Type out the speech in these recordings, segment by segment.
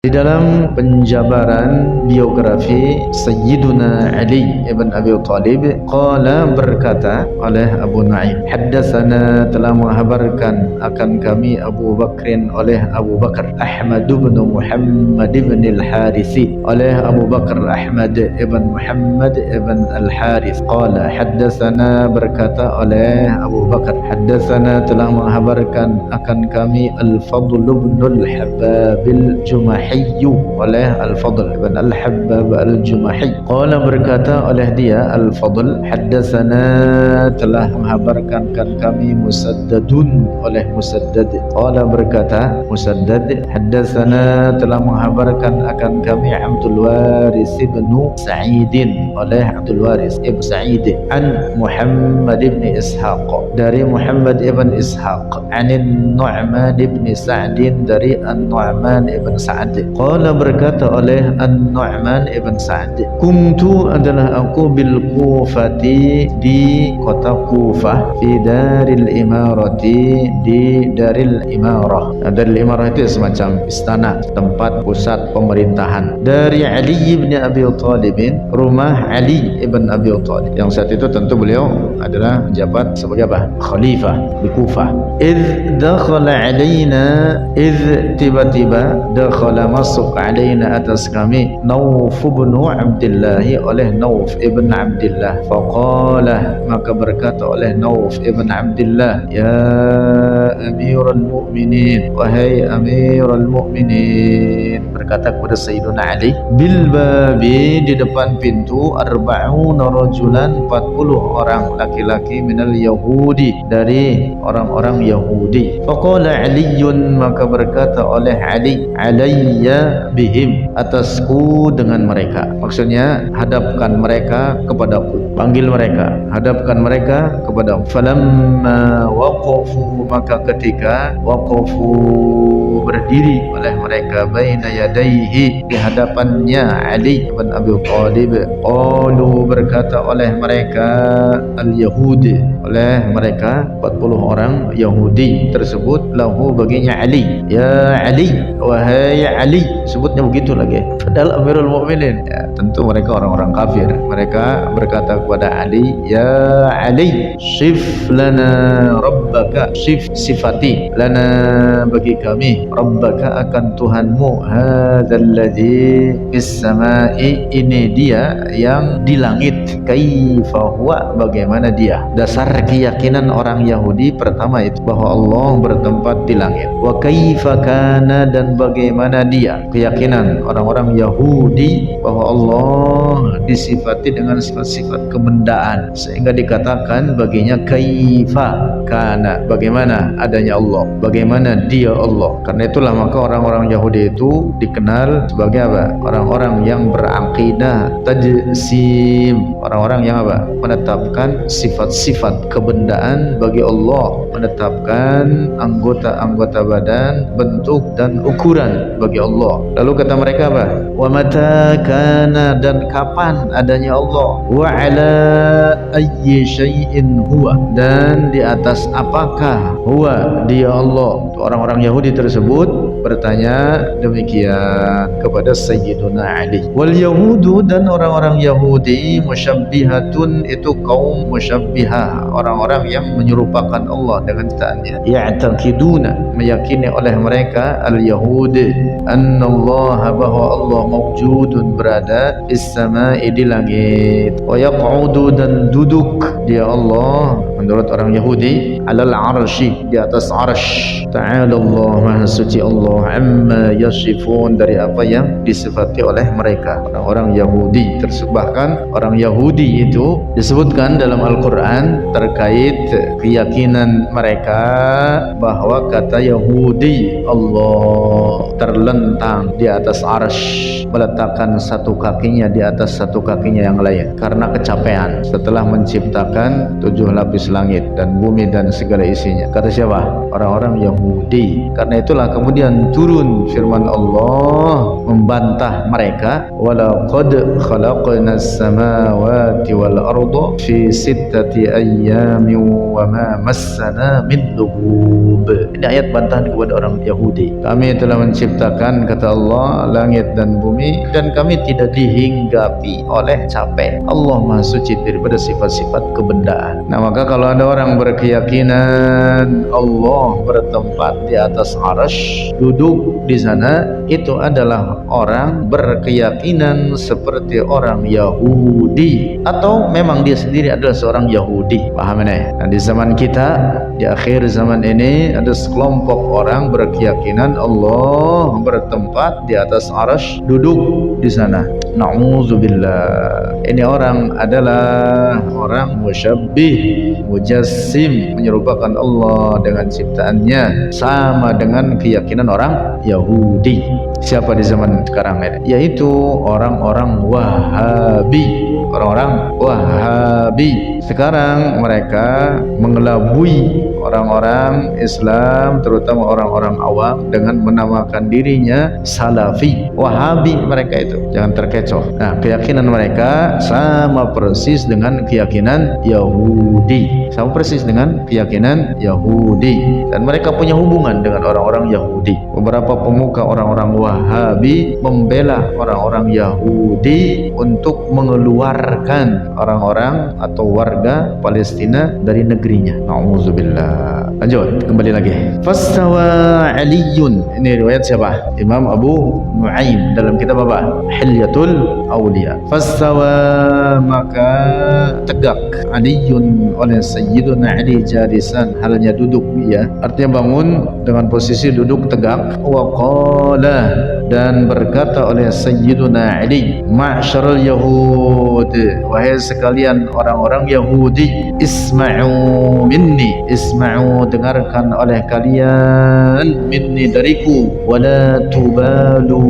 Di dalam penjabaran biografi Sayyiduna Ali ibn Abi Thalib, qala berkata oleh Abu Nu'aim, haddatsana telah menghabarkan akan kami Abu Bakrin oleh Abu Bakar Ahmad bin Muhammad ibn al-Harisi, oleh Abu Bakar Ahmad ibn Muhammad ibn al-Haris. Qala haddatsana berkata oleh Abu Bakar, haddatsana telah menghabarkan akan kami Al-Fadl bin al-Habab al-Jumahi, oleh Al-Fadl bin Al-Habbab Al-Jumahi. Qala berkata oleh dia Al-Fadl, haddatsana telah menghabarkan kami Musaddadun oleh Musaddad. Qala berkata Musaddad, haddatsana telah menghabarkan akan kami Abdul Waris bin Sa'idin oleh Abdul Waris ibn Sa'id an Muhammad ibn Ishaq dari Muhammad ibn Ishaq anin Nu'man ibn Sa'din dari An-Nu'man ibn Sa'd. Qala berkata oleh An-Nu'man ibn Sa'd, kuntu adalah aku bil Kufati di kota Kufah, fi daril imarati di daril imarah. Daril imarah itu semacam istana, tempat pusat pemerintahan. Dari Ali ibn Abi Thalib, rumah Ali ibn Abi Thalib, yang saat itu tentu beliau adalah menjabat sebagai apa? Khalifah di Kufah. Idh dakhala alaina, idh tiba-tiba dakhala masuk alaina atas kami Nauf bin Abdullah oleh Nauf ibn Abdullah. Faqala maka berkata oleh Nauf ibn Abdullah, ya Amirul Mu'minin, wahai Amirul Mu'minin, berkata kepada Sayyiduna Ali, bil babi di depan pintu arba'una rajulan 40 orang laki-laki minal Yahudi dari orang-orang Yahudi. Faqala Aliyun maka berkata oleh Ali, alayya bihim, atasku dengan mereka. Maksudnya hadapkan mereka kepadaku, panggil mereka, hadapkan mereka kepadaku. Falamma waqafu maka ketika waqafu berdiri oleh mereka baina yadaihi di hadapannya Ali bin Abi Thalib, qalu berkata oleh mereka al-Yahudi, oleh mereka 40 orang Yahudi tersebut, lahu baginya Ali, ya Ali, wahai Ali, sebutnya begitu lagi padahal Amirul Mukminin. Ya, tentu mereka orang-orang kafir. Mereka berkata kepada Ali, ya Ali, sif lana rabbaka, sif sifati lana bagi kami rabbaka akan Tuhanmu, hadzal ladzi fis samai, ini dia yang di langit, kaifa huwa, bagaimana dia. Dasar keyakinan orang Yahudi pertama itu bahwa Allah bertempat di langit. Wa kaifa kana, dan bagaimana dia. Keyakinan orang-orang Yahudi bahwa Allah disifati dengan sifat-sifat kebendaan, sehingga dikatakan baginya kaifa kana, bagaimana adanya Allah, bagaimana dia Allah. Karena itulah maka orang-orang Yahudi itu dikenal sebagai apa? Orang-orang yang berakidah tajsim, orang-orang yang apa? Menetapkan sifat-sifat kebendaan bagi Allah, menetapkan anggota-anggota badan, bentuk dan ukuran bagi Allah. Lalu kata mereka apa? Wa mata kana, dan kapan adanya Allah, wa ala ayyi syai'in huwa, dan di atas apakah huwa dia Allah. Orang-orang Yahudi tersebut bertanya demikian kepada Sayyiduna Ali. Wal Yahudu, dan orang-orang Yahudi musyabbihatun, itu kaum musyabbihah, orang-orang yang menyerupakan Allah dengan ciptaannya. Ya'taqiduna, meyakini oleh mereka al-Yahudi annallaha, bahwa Allah mawjudun, berada fis samai, di langit. Wa yaq'udu, dan duduk dia Allah menurut orang Yahudi alal arsy, di atas arsy. Ta'ala Allah, maha suci Allah, amma yasifun, dari apa yang disifati oleh mereka orang-orang Yahudi tersebut. Bahkan orang Yahudi itu disebutkan dalam Al-Quran terkait keyakinan mereka bahwa kata Yahudi, Allah terlentang di atas arsy, meletakkan satu kakinya di atas satu kakinya yang lain karena kecapean setelah menciptakan 7 lapis langit dan bumi dan segala isinya. Kata siapa? Orang-orang Yahudi. Karena itulah kemudian turun firman Allah membantah mereka, walaqad khalaqnas samawati wal arda fi sittati ayyamin wa ma massana min lughub. Ini ayat bantahan kepada orang Yahudi. Kami telah menciptakan, kata Allah, langit dan bumi, dan kami tidak dihinggapi oleh capek. Allah Maha Suci daripada sifat-sifat kebendaan. Nah, maka kalau ada orang berkeyakinan Allah bertempat di atas arsy, duduk di sana, itu adalah orang berkeyakinan seperti orang Yahudi, atau memang dia sendiri adalah seorang Yahudi. Paham ini? Nah, di zaman kita, di akhir zaman ini, ada sekelompok orang berkeyakinan Allah bertempat di atas arsy, duduk di sana. Na'udzubillah. Ini orang adalah orang musyabbih, mujassim, menyerupakan Allah dengan ciptaannya, sama dengan keyakinan orang Yahudi. Siapa di zaman sekarang ini? Yaitu orang-orang Wahabi. Orang-orang Wahabi sekarang mereka mengelabui orang-orang Islam, terutama orang-orang awam, dengan menamakan dirinya Salafi. Wahabi mereka itu, jangan terkecoh. Nah, keyakinan mereka sama persis dengan keyakinan Yahudi, sama persis dengan keyakinan Yahudi, dan mereka punya hubungan dengan orang-orang Yahudi. Beberapa pemuka orang-orang Wahabi membela orang-orang Yahudi untuk mengeluarkan orang-orang atau warga Palestina dari negerinya. Na'udzubillah. Lanjut, kembali lagi. Fastawa Aliyun. Ini riwayat siapa? Imam Abu Nuaim dalam kitab apa? Hilyatul Auliya. Fastawa, maka tegak Aliyun oleh Sayyiduna Ali jalisan, halnya duduk, ya. Artinya bangun dengan posisi duduk tegak. Wa qala, dan berkata oleh Sayyiduna Ali, ma'syarul Yahud, wahai sekalian orang-orang Yahudi, isma'u minni, isma'u, dengarkan oleh kalian, minni, dariku, wala tubalu,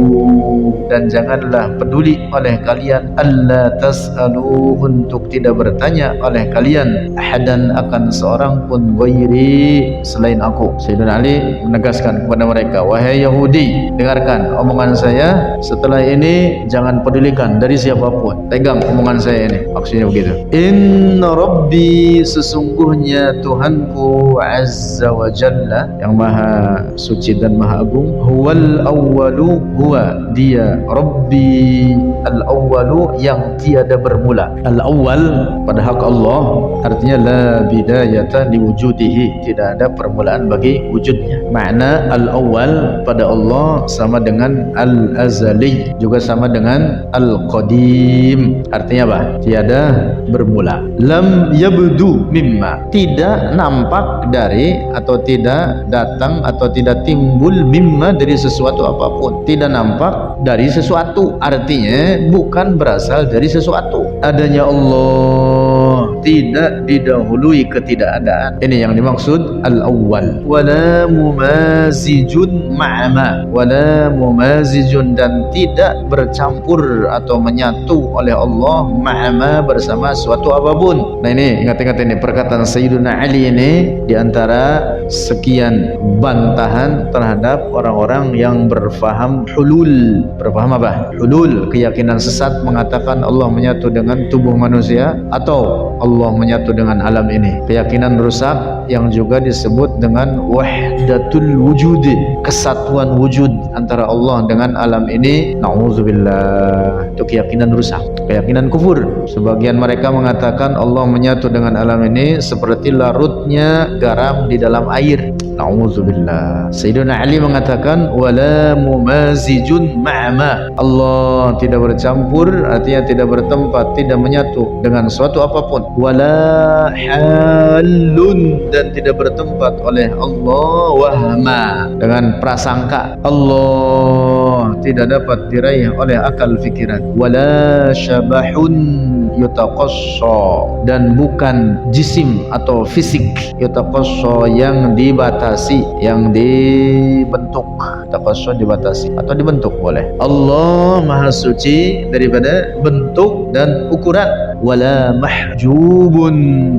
dan janganlah peduli oleh kalian, alla tas'alu, untuk tidak bertanya oleh kalian, ahadan, akan seorang pun, ghairi, selain aku. Sayyidina Ali menegaskan kepada mereka, wahai Yahudi, dengarkan omongan saya, setelah ini jangan pedulikan dari siapapun, pegang omongan saya ini. Maksudnya begitu. Inna Rabbi, sesungguhnya Tuhanku Azza wa Jalla, yang maha suci dan maha agung, huwal awwalu, huwa, dia, Rabbi, al-awwalu, yang tiada bermula. Al-awwal pada hak Allah artinya la bidayata liwujudihi, tidak ada permulaan bagi wujudnya. Makna al-awwal pada Allah sama dengan al-azali, juga sama dengan al-qadim. Artinya apa? Tiada bermula. Lam yabdu mimma, tidak nampak dari, atau tidak datang, atau tidak timbul, mimma, dari sesuatu apapun. Tidak nampak dari sesuatu, artinya bukan berasal dari sesuatu. Adanya Allah tidak didahului ketidakadaan. Ini yang dimaksud al-awwal. Wala mumazijun ma'ama, wala mumazijun, dan tidak bercampur atau menyatu oleh Allah, ma'ama, bersama suatu apapun. Nah, ini ingat-ingat, ini perkataan Sayyidina Ali ini diantara sekian bantahan terhadap orang-orang yang berfaham hulul. Berfaham apa? Hulul, keyakinan sesat mengatakan Allah menyatu dengan tubuh manusia, atau Allah menyatu dengan alam ini. Keyakinan rusak yang juga disebut dengan wahdatul wujud, kesatuan wujud antara Allah dengan alam ini. Na'udzubillah. Itu keyakinan rusak, keyakinan kufur. Sebagian mereka mengatakan Allah menyatu dengan alam ini seperti larutnya garam di dalam air. Na'udzubillah. Sayyidina Ali mengatakan wala mumazijun ma'ama, Allah tidak bercampur, artinya tidak bertempat, tidak menyatu dengan suatu apapun. Wala halun, dan tidak bertempat oleh Allah wahma, dengan prasangka. Allah tidak dapat diraih oleh akal fikiran. Wala syabahun yutaqassa, dan bukan jisim atau fisik, yutaqassa, yang dibatasi, yang dibentuk. Taqassa, dibatasi atau dibentuk boleh. Allah maha suci daripada bentuk dan ukuran. wala mahjubun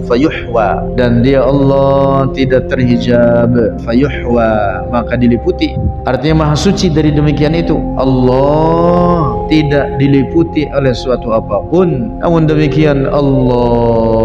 fayuhwa, dan dia Allah tidak terhijab, fayuhwa, maka diliputi. Artinya maha suci dari demikian itu. Allah tidak diliputi oleh suatu apapun, namun demikian Allah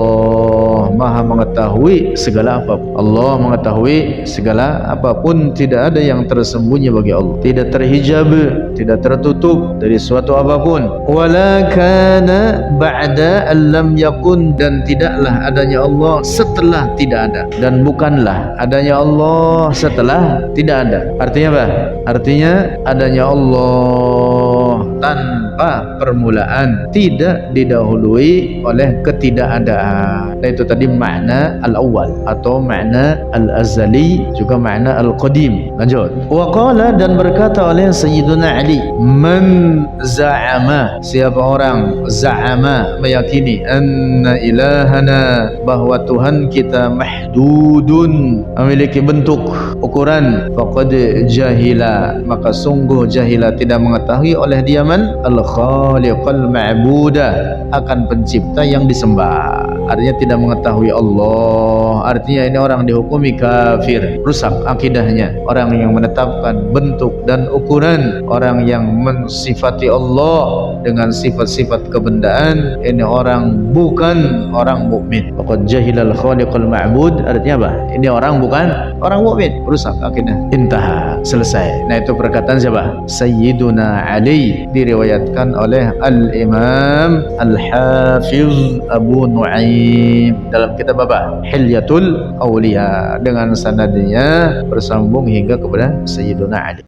maha mengetahui segala apapun. Allah mengetahui segala apapun, tidak ada yang tersembunyi bagi Allah, tidak terhijab, tidak tertutup dari suatu apapun. Wala kana ba'da allam yakun, dan tidaklah adanya Allah setelah tidak ada, dan bukanlah adanya Allah setelah tidak ada. Artinya apa? Artinya adanya Allah tanpa permulaan, tidak didahului oleh ketidakadaan. Dan itu tadi makna al-awwal atau makna al-azali, juga makna al-qadim. Lanjut. Wa qala, dan berkata oleh Sayyiduna Ali, man za'ama, siapa orang za'ama, meyakini, anna ilahana, bahwa Tuhan kita mahdudun, memiliki bentuk ukuran, faqad jahila, maka sungguh jahila, tidak mengetahui oleh dia man al-khaliqal ma'budah, akan pencipta yang disembah. Artinya tidak mengetahui Allah, artinya ini orang dihukumi kafir, rusak akidahnya. Orang yang menetapkan bentuk dan ukuran, orang yang mensifati Allah dengan sifat-sifat kebendaan, ini orang bukan orang mukmin. Faqad jahilal khaliqal ma'bud, artinya apa? Ini orang bukan orang mukmin, rusak akidah. Intaha, selesai. Nah, itu perkataan siapa? Sayyiduna Ali, diriwayatkan oleh Al-Imam Al-Hafiz Abu Nu'aim dalam kitab apa? Hilyatul Awliya, dengan sanadnya bersambung hingga kepada Sayyiduna Ali.